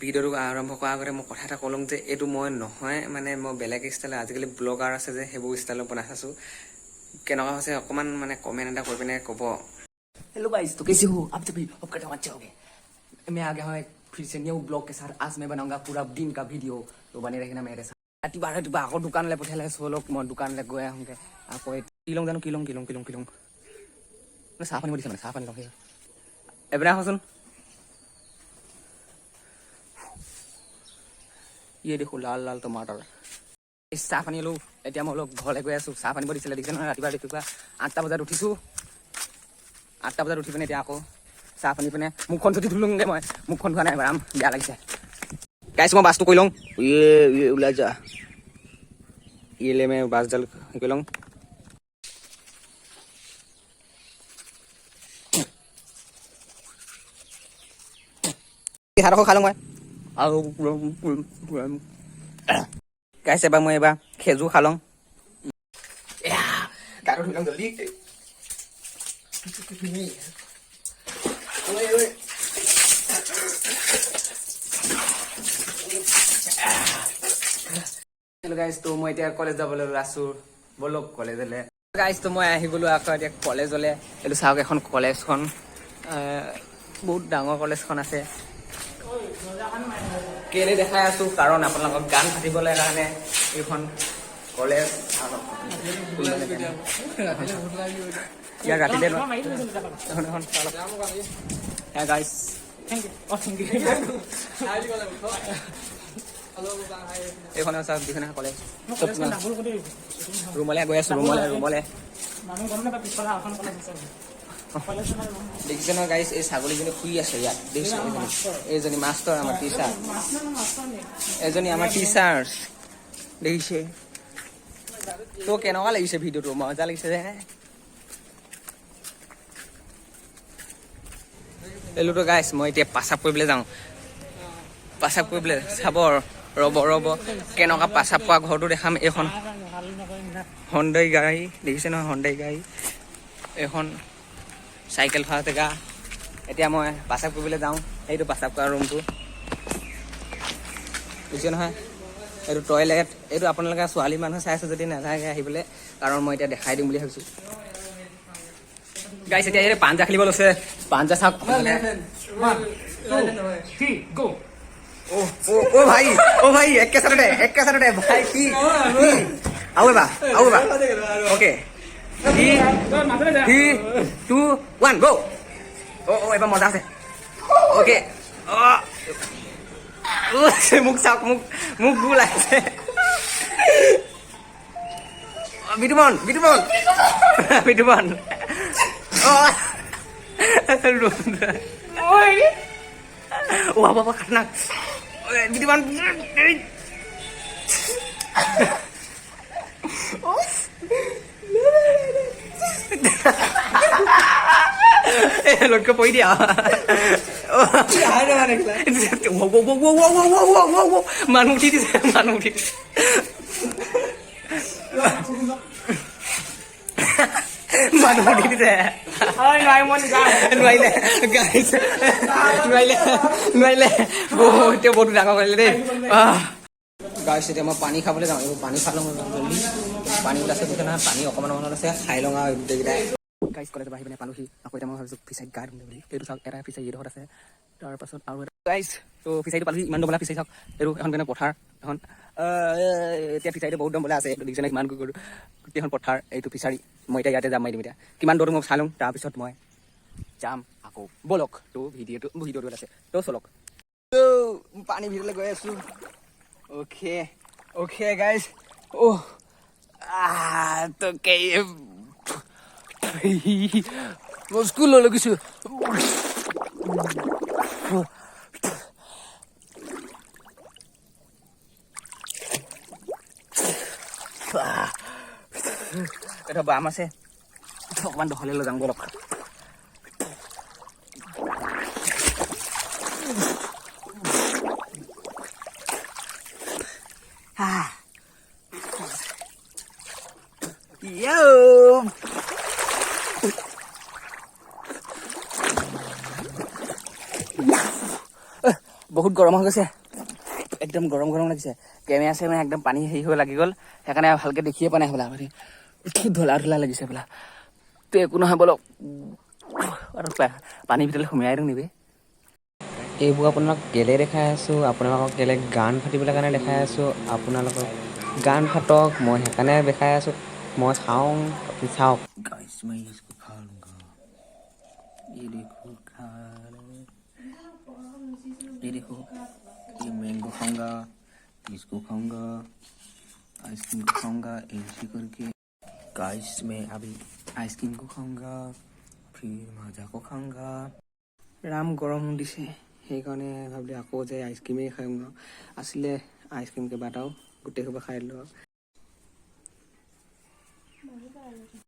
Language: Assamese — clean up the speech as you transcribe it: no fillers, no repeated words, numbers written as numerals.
ভিডিঅ'টো আৰম্ভ কৰাৰ আগতে মই কথা এটা ক'লোঁ যে এইটো মই নহয় মানে মই বেলেগ ষ্টাইলত আজিকালি ব্লগাৰ আছে যে সেইবোৰ ষ্টাইলত বনাই চাইছোঁ কেনেকুৱা হৈছে অকণমান মানে কমেণ্ট এটা কৰি পিনে ক'ব। हेलो गाइस, तो कैसे हो आप सभी? होप करता हूं अच्छे होंगे। मैं आ गया हूं एक फिर से न्यू ब्लॉग के साथ। आज मैं बनाऊंगा पूरा दिन का वीडियो, तो बने रहना मेरे साथ। रातिपुवा আকৌ দোকানলৈ পঠিয়ালে চলক মই দোকানলৈ গৈ আহোঁগে। আকৌ কিলং জানো কিলং চাহ পানী দিছে মানে চাহ পানী লওঁ এবাৰ আহচোন। ইয়ে দেখো লাল লাল টমাটাৰ চাহ পানী লওঁ। এতিয়া মই অলপ ঘৰলৈ গৈ আছোঁ। চাহ পানী দিছিলে দেখিছে নহয়। ৰাতিপুৱা 8টা বজাত উঠিছোঁ। 8টা বজাত উঠি পিনে এতিয়া আকৌ চাহ পানী পিনে মুখখন চুটি ধুলোঁগে। মই মুখখন ধোৱা নাই বাৰাম বেয়া লাগিছে। গাইছ মই বাছটো কৰি লওঁ। ওলাই যা ইলে মই বাছডাল কৰি লওঁ। ভাত খাই লওঁ মই আৰু গাইছ এবাৰ মই এবাৰ খেজুৰ খাই লওঁ। গাটো ধুই লওঁ জলদি। হেল্ল' গাইছ, তো মই এতিয়া কলেজ যাবলৈ আছোঁ। বলক কলেজলৈ। গাইছ তো মই আহি গ'লোঁ আকৌ এতিয়া কলেজলৈ। এইটো চাওক এখন কলেজখন বহুত ডাঙৰ কলেজখন আছে। কেলৈ দেখাই আছোঁ কাৰণ আপোনালোকক গান ফাটিবলৈ কাৰণে এইখন কলেজ ইয়াৰ ৰাতিতে গাইছ এইখনে চাওক যিখনে কলেজ ৰুমলৈ গৈ আছোঁ। ৰুমলৈ দেখিছে নহয় গাইছ এই ছাগলীজনী শুই আছে ইয়াত দেখিছে। এইজনী মাষ্টৰ আমাৰ টিচাৰ, এজনী আমাৰ টিচাৰ দেখিছে। তো কেনেকুৱা লাগিছে ভিডিঅ'টো? মজা লাগিছে যে। এইটোতো গাইছ মই এতিয়া পাচাব কৰিবলৈ যাওঁ। পাচাব কৰিবলৈ চাব ৰ'ব কেনেকুৱা পাচাব কৰা ঘৰটো দেখাম। এইখন হণ্ডাই গাড়ী দেখিছে নহয়। হণ্ডাই গাড়ী এখন চাইকেল খোৱা জেগা। এতিয়া মই পাচাব কৰিবলৈ যাওঁ। সেইটো পাচাব কৰা ৰুমটো বুজিছে নহয়। এইটো টয়লেট। এইটো আপোনালোকে ছোৱালী মানুহ চাই আছে যদি নাযায়গৈ আহিবলৈ কাৰণ মই এতিয়া দেখাই দিম বুলি ভাবিছোঁ। গাইছ এতিয়া এই পাঞ্জা খেলিব লৈছে। পাঞ্জা চাওক। ओ भाई एक के साथ भाई की आओ बा ओके 3 2 1 गो ओ एबार मजा আছে ओके মুখ চাওক মুখ গুল আছে। বিটুমন ও বাবা খাতনাক বিটুমন লটকে পৰি দিয়া মানুহ উঠি দিছে নোৱাৰিলে বহুত ডাঙৰ কৰিলে দেই। গাইছ এতিয়া মই পানী খাবলৈ যাওঁ। এইবোৰ পানী খাই লওঁ জলদি। পানী ওলাইছে বুজিছে নহয়। পানী অকণমান আছে খাই লওঁ আৰু গোটেইকেইটাই। গাইছ কলেজৰ আহি পিনে পালোহি। আকৌ এতিয়া মই ভাবিছোঁ ফিচাৰীত গা ধুম বুলি। এইটো চাওক এটা ফিচাৰী এইডোখৰত আছে। তাৰপাছত আৰু এটা গাইছ তো ফিচাৰীটো পালোহি। ইমান দম বোলা ফিচাৰী চাওক। এইটো এখন কেনে পথাৰ এখন এতিয়া ফিচাৰীটো বহুত দম বোলা আছে। এইটো দেখিছে কিমান গৈ গোটেইখন পথাৰ। এইটো ফিচাৰী মই এতিয়া ইয়াতে যাম মাৰি দিম। এতিয়া কিমান দৌৰো মই চাই লওঁ তাৰপিছত মই যাম আকৌ। বলক তো ভিডিঅ'টো আছে তো চলক। পানী ভিতৰলৈ গৈ আছোঁ। ओके गाइस ओह तो स्कूल लगिছো এটা বাম আছে অকমান দখলে লৈ যাম বলক। Yo! বহুত গৰম হৈ গৈছে, একদম গৰম গৰম লাগিছে। কেমেৰা চেমেৰা একদম পানী হেৰি হৈ লাগি গ'ল, সেইকাৰণে ভালকে দেখিয়ে পোৱা নাই হ'বলা। ধলা ধলা লাগিছে বোলা। তো একো নহয় বলক আৰু পানীৰ ভিতৰলৈ সোমাই দিওঁ নিবি। এইবোৰ আপোনালোকক কেলে দেখাই আছোঁ, আপোনালোকক কেলে গান ফাটিবলৈ কাৰণে দেখাই আছোঁ। আপোনালোকক গান ফাটক, মই সেইকাৰণে দেখাই আছোঁ। মই খাওঁ, আপুনি চাওক। गाइस मैं इसको खा लूंगा, ये देखो खा ले। ये देखो, ये मैंगो खाऊंगा, इसको खाऊंगा, आइसक्रीम को खाऊंगा ऐसे करके। गाइस मैं अभी आइसक्रीम को खाऊंगा, फिर माजा को खाऊंगा। ৰাম গৰম দিছে, সেইকাৰণে ভাবিলোঁ আকৌ যে আইচক্ৰীমেই খাই ন, আছিলে আইচক্ৰীম কেইবাটাও, গোটেই সোপা খাই দিলোঁ।